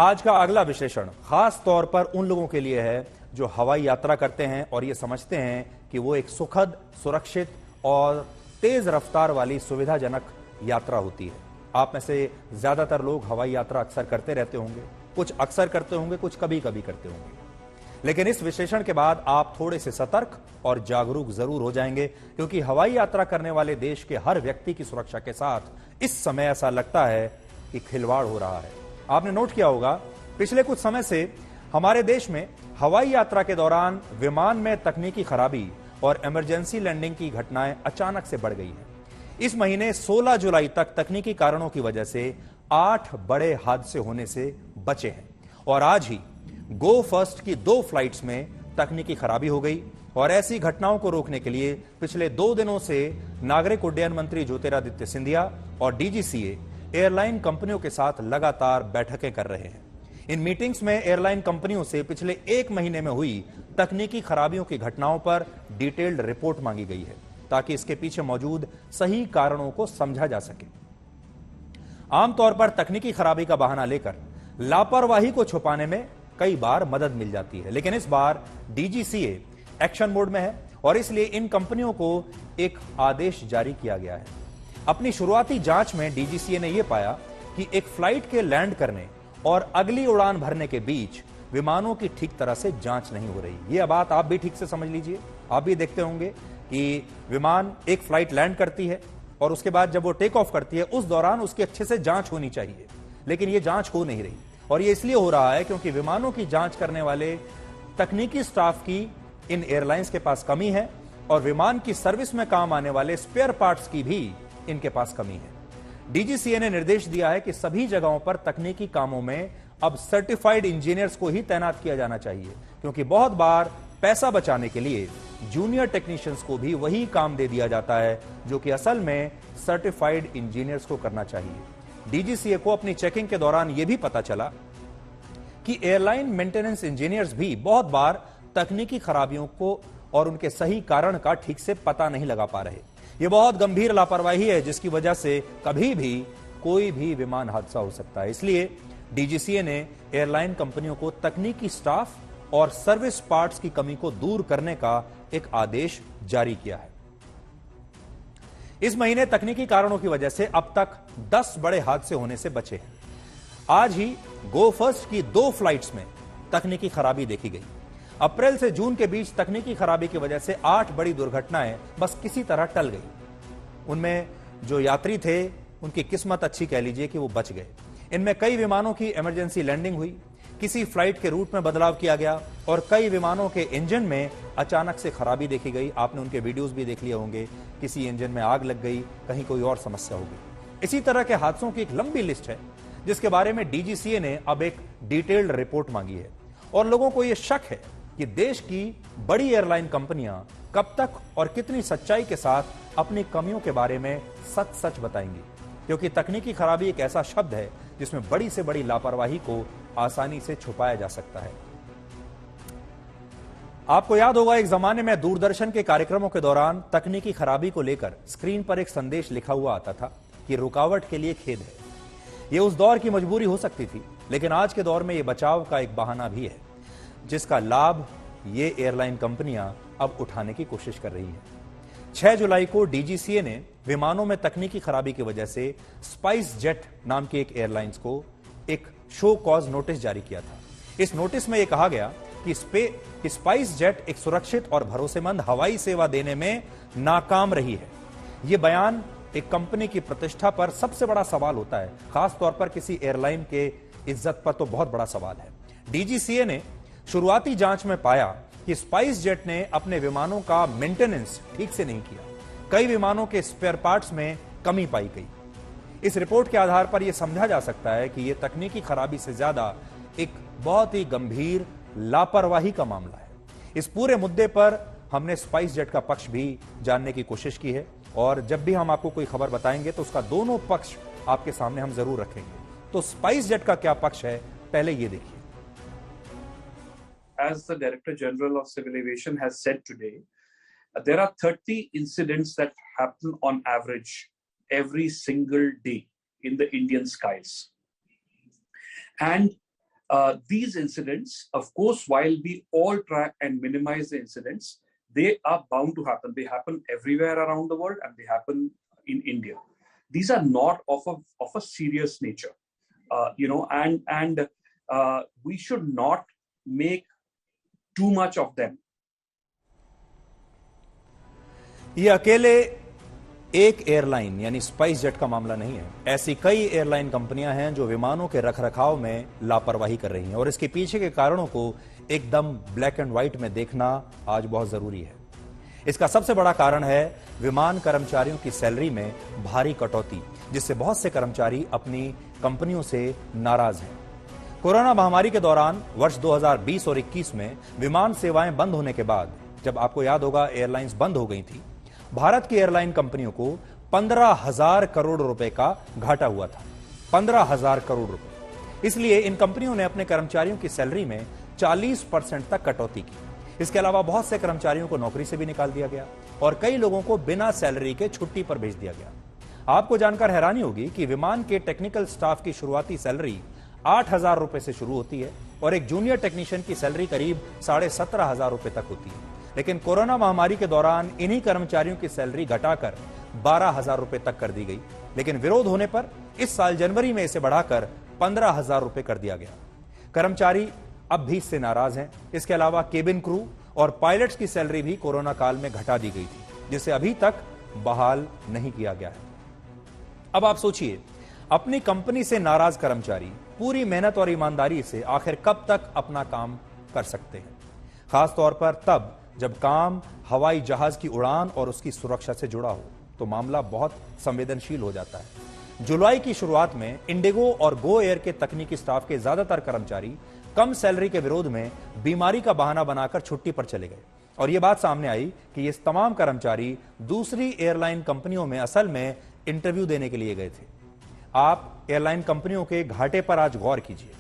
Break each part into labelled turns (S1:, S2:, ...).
S1: आज का अगला विश्लेषण खास तौर पर उन लोगों के लिए है जो हवाई यात्रा करते हैं और ये समझते हैं कि वो एक सुखद, सुरक्षित और तेज रफ्तार वाली सुविधाजनक यात्रा होती है। आप में से ज्यादातर लोग हवाई यात्रा अक्सर करते रहते होंगे, कुछ अक्सर करते होंगे, कुछ कभी कभी करते होंगे। लेकिन इस विश्लेषण के बाद आप थोड़े से सतर्क और जागरूक जरूर हो जाएंगे, क्योंकि हवाई यात्रा करने वाले देश के हर व्यक्ति की सुरक्षा के साथ इस समय ऐसा लगता है कि खिलवाड़ हो रहा है। आपने नोट किया होगा, पिछले कुछ समय से हमारे देश में हवाई यात्रा के दौरान विमान में तकनीकी खराबी और इमरजेंसी लैंडिंग की घटनाएं अचानक से बढ़ गई हैं। इस महीने 16 जुलाई तक तकनीकी कारणों की वजह से 8 बड़े हादसे होने से बचे हैं और आज ही गो फर्स्ट की 2 फ्लाइट्स में तकनीकी खराबी हो गई। और ऐसी घटनाओं को रोकने के लिए पिछले 2 दिनों से नागरिक उड्डयन मंत्री ज्योतिरादित्य सिंधिया और डीजीसीए एयरलाइन कंपनियों के साथ लगातार बैठकें कर रहे हैं। इन मीटिंग्स में एयरलाइन कंपनियों से पिछले 1 महीने में हुई तकनीकी खराबियों की घटनाओं पर डिटेल्ड रिपोर्ट मांगी गई है, ताकि इसके पीछे मौजूद सही कारणों को समझा जा सके। आमतौर पर तकनीकी खराबी का बहाना लेकर लापरवाही को छुपाने में कई बार मदद मिल जाती है, लेकिन इस बार डीजीसीए एक्शन मोड में है और इसलिए इन कंपनियों को एक आदेश जारी किया गया है। अपनी शुरुआती जांच में डीजीसीए ने यह पाया कि एक फ्लाइट के लैंड करने और अगली उड़ान भरने के बीच विमानों की ठीक तरह से जांच नहीं हो रही। यह बात आप भी ठीक से समझ लीजिए। आप भी देखते होंगे कि विमान एक फ्लाइट लैंड करती है और उसके बाद जब वो टेक ऑफ करती है उस दौरान उसकी अच्छे से जांच होनी चाहिए, लेकिन ये जांच हो नहीं रही। और ये इसलिए हो रहा है क्योंकि विमानों की जांच करने वाले तकनीकी स्टाफ की इन एयरलाइंस के पास कमी है और विमान की सर्विस में काम आने वाले स्पेयर पार्ट्स की भी इनके पास कमी है। डीजीसीए ने निर्देश दिया है कि सभी जगहों पर तकनीकी कामों में अब सर्टिफाइड इंजीनियर्स को ही तैनात किया जाना चाहिए, क्योंकि बहुत बार पैसा बचाने के लिए जूनियर टेक्नीशियंस को भी वही काम दे दिया जाता है जो कि असल में सर्टिफाइड इंजीनियर्स को करना चाहिए। डीजीसीए को अपनी चेकिंग के दौरान यह भी पता चला कि एयरलाइन मेंटेनेंस इंजीनियर्स भी बहुत बार तकनीकी खराबियों को और उनके सही कारण का ठीक से पता नहीं लगा पा रहे। यह बहुत गंभीर लापरवाही है जिसकी वजह से कभी भी कोई भी विमान हादसा हो सकता है। इसलिए डीजीसीए ने एयरलाइन कंपनियों को तकनीकी स्टाफ और सर्विस पार्ट्स की कमी को दूर करने का एक आदेश जारी किया है। इस महीने तकनीकी कारणों की वजह से अब तक 10 बड़े हादसे होने से बचे हैं। आज ही गो फर्स्ट की 2 फ्लाइट्स में तकनीकी खराबी देखी गई। अप्रैल से जून के बीच तकनीकी खराबी की वजह से 8 बड़ी दुर्घटनाएं बस किसी तरह टल गई। उनमें जो यात्री थे उनकी किस्मत अच्छी कह लीजिए कि वो बच गए। इनमें कई विमानों की इमरजेंसी लैंडिंग हुई, किसी फ्लाइट के रूट में बदलाव किया गया और कई विमानों के इंजन में अचानक से खराबी देखी गई। आपने उनके वीडियोस भी देख लिए होंगे, किसी इंजन में आग लग गई, कहीं कोई और समस्या हो गई। इसी तरह के हादसों की एक लंबी लिस्ट है जिसके बारे में डीजीसीए ने अब एक डिटेल्ड रिपोर्ट मांगी है और लोगों को यह शक है कि देश की बड़ी एयरलाइन कंपनियां कब तक और कितनी सच्चाई के साथ अपनी कमियों के बारे में सच सच बताएंगी, क्योंकि तकनीकी खराबी एक ऐसा शब्द है जिसमें बड़ी से बड़ी लापरवाही को आसानी से छुपाया जा सकता है। आपको याद होगा, एक जमाने में दूरदर्शन के कार्यक्रमों के दौरान तकनीकी खराबी को लेकर स्क्रीन पर एक संदेश लिखा हुआ आता था कि रुकावट के लिए खेद है। यह उस दौर की मजबूरी हो सकती थी, लेकिन आज के दौर में यह बचाव का एक बहाना भी है जिसका लाभ ये एयरलाइन कंपनियां अब उठाने की कोशिश कर रही हैं। 6 जुलाई को डीजीसीए ने विमानों में तकनीकी खराबी की वजह से स्पाइस जेट नाम की एक एयरलाइंस को एक शो कॉज नोटिस जारी किया था। इस नोटिस में यह कहा गया कि स्पाइस जेट एक सुरक्षित और भरोसेमंद हवाई सेवा देने में नाकाम रही है। यह बयान एक कंपनी की प्रतिष्ठा पर सबसे बड़ा सवाल होता है, खासतौर पर किसी एयरलाइन के इज्जत पर तो बहुत बड़ा सवाल है। डीजीसीए ने शुरुआती जांच में पाया कि स्पाइस जेट ने अपने विमानों का मेंटेनेंस ठीक से नहीं किया। कई विमानों के स्पेयर पार्ट्स में कमी पाई गई। इस रिपोर्ट के आधार पर यह समझा जा सकता है कि यह तकनीकी खराबी से ज्यादा एक बहुत ही गंभीर लापरवाही का मामला है। इस पूरे मुद्दे पर हमने स्पाइस जेट का पक्ष भी जानने की कोशिश की है और जब भी हम आपको कोई खबर बताएंगे तो उसका दोनों पक्ष आपके सामने हम जरूर रखेंगे। तो स्पाइस जेट का क्या पक्ष है, पहले ये देखिए।
S2: As the Director General of Civil Aviation has said today, there are 30 incidents that happen on average every single day in the Indian skies. And these incidents, of course, while we all try and minimize the incidents, they are bound to happen. They happen everywhere around the world, and they happen in India. These are not of a serious nature, and we should not make too much of them.
S1: ये अकेले एक airline यानी spice jet का मामला नहीं है। ऐसी कई एयरलाइन कंपनियां हैं जो विमानों के रखरखाव में लापरवाही कर रही हैं और इसके पीछे के कारणों को एकदम ब्लैक एंड व्हाइट में देखना आज बहुत जरूरी है। इसका सबसे बड़ा कारण है विमान कर्मचारियों की सैलरी में भारी कटौती, जिससे बहुत से कर्मचारी अपनी कंपनियों से नाराज हैं। कोरोना महामारी के दौरान वर्ष 2020 और 21 में विमान सेवाएं बंद होने के बाद, जब आपको याद होगा एयरलाइंस बंद हो गई थी, भारत की एयरलाइन कंपनियों को 15,000 करोड़ रुपए का घाटा हुआ था। 15,000 करोड़ रुपए। इसलिए इन कंपनियों ने अपने कर्मचारियों की सैलरी में 40% तक कटौती की। इसके अलावा बहुत से कर्मचारियों को नौकरी से भी निकाल दिया गया और कई लोगों को बिना सैलरी के छुट्टी पर भेज दिया गया। आपको जानकर हैरानी होगी कि विमान के टेक्निकल स्टाफ की शुरुआती सैलरी 8,000 रुपए से शुरू होती है और एक जूनियर टेक्नीशियन की सैलरी करीब 17,500 रुपए तक होती है। लेकिन कोरोना महामारी के दौरान इन्हीं कर्मचारियों की सैलरी घटाकर 12,000 रुपए तक कर दी गई। लेकिन विरोध होने पर इस साल जनवरी में इसे बढ़ाकर 15,000 रुपए कर दिया गया। कर्मचारी अब भी इससे नाराज हैं। इसके अलावा केबिन क्रू और पायलट्स की सैलरी भी कोरोना काल में घटा दी गई थी, जिसे अभी तक बहाल नहीं किया गया है। अब आप सोचिए, अपनी कंपनी से नाराज कर्मचारी पूरी मेहनत और ईमानदारी से आखिर कब तक अपना काम कर सकते हैं, खासतौर पर तब जब काम हवाई जहाज की उड़ान और उसकी सुरक्षा से जुड़ा हो, तो मामला बहुत संवेदनशील हो जाता है। जुलाई की शुरुआत में इंडिगो और गो एयर के तकनीकी स्टाफ के ज्यादातर कर्मचारी कम सैलरी के विरोध में बीमारी का बहाना बनाकर छुट्टी पर चले गए और यह बात सामने आई कि ये तमाम कर्मचारी दूसरी एयरलाइन कंपनियों में असल में इंटरव्यू देने के लिए गए थे। आप एयरलाइन कंपनियों के घाटे पर आज गौर कीजिए।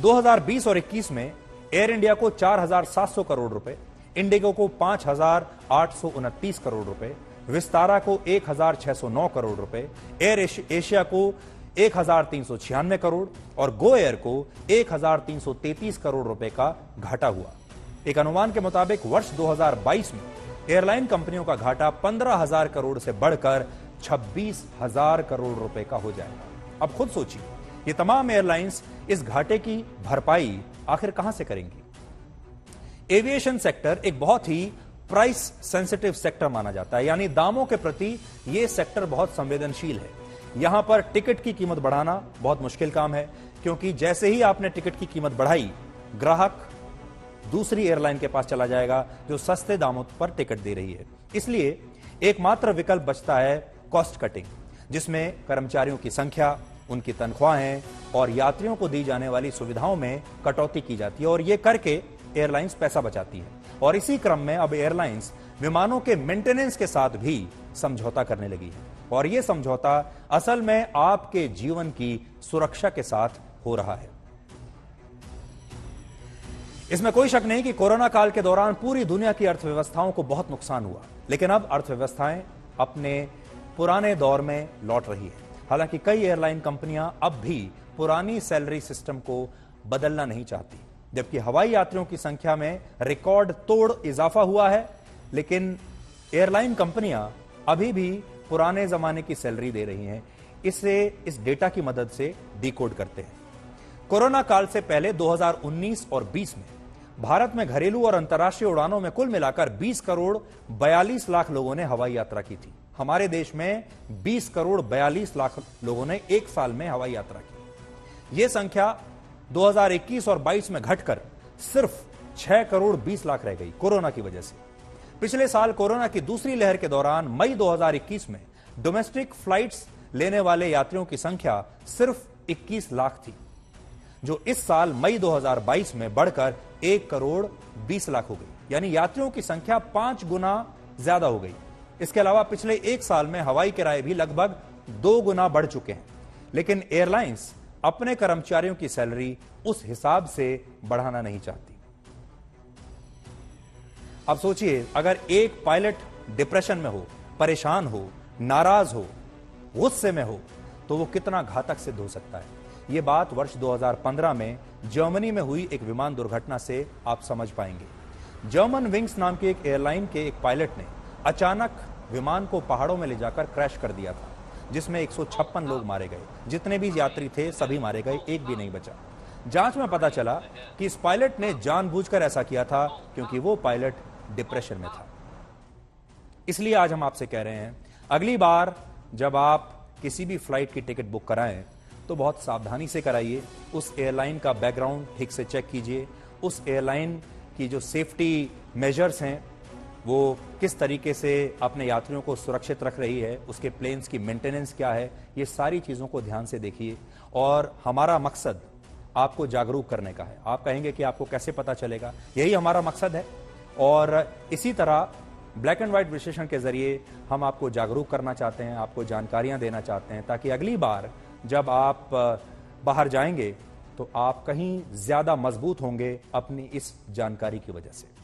S1: 2020 और 21 में एयर इंडिया को 4,700 करोड़ रुपए, इंडिगो को 5,829 करोड़ रुपए, विस्तारा को 1,609 करोड़ रुपए, एयर एशिया को 1,396 करोड़ और गो एयर को 1,333 करोड़ रुपए का घाटा हुआ। एक अनुमान के मुताबिक वर्ष 2022 में एयरलाइन कंपनियों का घाटा 15,000 करोड़ से बढ़कर 26,000 करोड़ रुपए का हो जाएगा। अब खुद सोचिए, ये तमाम एयरलाइंस इस घाटे की भरपाई आखिर कहां से करेंगी? एविएशन सेक्टर एक बहुत ही प्राइस सेंसिटिव सेक्टर माना जाता है, यानी दामों के प्रति यह सेक्टर बहुत संवेदनशील है। यहां पर टिकट की कीमत बढ़ाना बहुत मुश्किल काम है, क्योंकि जैसे ही आपने टिकट की कीमत बढ़ाई, ग्राहक दूसरी एयरलाइन के पास चला जाएगा जो सस्ते दामों पर टिकट दे रही है। इसलिए एकमात्र विकल्प बचता है कॉस्ट कटिंग, जिसमें कर्मचारियों की संख्या, उनकी तनख्वाहें और यात्रियों को दी जाने वाली सुविधाओं में कटौती की जाती है और यह करके एयरलाइंस पैसा बचाती है। और इसी क्रम में अब एयरलाइंस विमानों के मेंटेनेंस के साथ भी समझौता करने लगी है और यह समझौता असल में आपके जीवन की सुरक्षा के साथ हो रहा है। इसमें कोई शक नहीं कि कोरोना काल के दौरान पूरी दुनिया की अर्थव्यवस्थाओं को बहुत नुकसान हुआ, लेकिन अब अर्थव्यवस्थाएं अपने पुराने दौर में लौट रही है। हालांकि कई एयरलाइन कंपनियां अब भी पुरानी सैलरी सिस्टम को बदलना नहीं चाहती, जबकि हवाई यात्रियों की संख्या में रिकॉर्ड तोड़ इजाफा हुआ है, लेकिन एयरलाइन कंपनियां अभी भी पुराने जमाने की सैलरी दे रही हैं। इसे इस डेटा की मदद से डिकोड करते हैं। कोरोना काल से पहले 2019 और 20 में भारत में घरेलू और अंतर्राष्ट्रीय उड़ानों में कुल मिलाकर 20 करोड़ 42 लाख लोगों ने हवाई यात्रा की थी। हमारे देश में 20 करोड़ 42 लाख लोगों ने एक साल में हवाई यात्रा की। यह संख्या 2021 और 22 में घटकर सिर्फ 6 करोड़ 20 लाख रह गई कोरोना की वजह से। पिछले साल कोरोना की दूसरी लहर के दौरान मई 2021 में डोमेस्टिक फ्लाइट्स लेने वाले यात्रियों की संख्या सिर्फ 21 लाख थी, जो इस साल मई 2022 में बढ़कर 1 करोड़ 20 लाख हो गई, यानी यात्रियों की संख्या 5 गुना ज्यादा हो गई। इसके अलावा पिछले एक साल में हवाई किराए भी लगभग 2 गुना बढ़ चुके हैं, लेकिन एयरलाइंस अपने कर्मचारियों की सैलरी उस हिसाब से बढ़ाना नहीं चाहती। अब सोचिए, अगर एक पायलट डिप्रेशन में हो, परेशान हो, नाराज हो, गुस्से में हो, तो वो कितना घातक सिद्ध हो सकता है। ये बात वर्ष 2015 में जर्मनी में हुई एक विमान दुर्घटना से आप समझ पाएंगे। जर्मन विंग्स नाम की एक एयरलाइन के एक पायलट ने अचानक विमान को पहाड़ों में ले जाकर क्रैश कर दिया था, जिसमें 156 लोग मारे गए। जितने भी यात्री थे सभी मारे गए, एक भी नहीं बचा। जांच में पता चला कि इस पायलट ने जानबूझकर ऐसा किया था क्योंकि वो पायलट डिप्रेशन में था। इसलिए आज हम आपसे कह रहे हैं, अगली बार जब आप किसी भी फ्लाइट की टिकट बुक कराएं तो बहुत सावधानी से कराइए। उस एयरलाइन का बैकग्राउंड ठीक से चेक कीजिए। उस एयरलाइन की जो सेफ्टी मेजर्स हैं वो किस तरीके से अपने यात्रियों को सुरक्षित रख रही है, उसके प्लेन्स की मेंटेनेंस क्या है, ये सारी चीज़ों को ध्यान से देखिए। और हमारा मकसद आपको जागरूक करने का है। आप कहेंगे कि आपको कैसे पता चलेगा, यही हमारा मकसद है। और इसी तरह ब्लैक एंड व्हाइट विश्लेषण के जरिए हम आपको जागरूक करना चाहते हैं, आपको जानकारियां देना चाहते हैं, ताकि अगली बार जब आप बाहर जाएंगे तो आप कहीं ज्यादा मजबूत होंगे अपनी इस जानकारी की वजह से।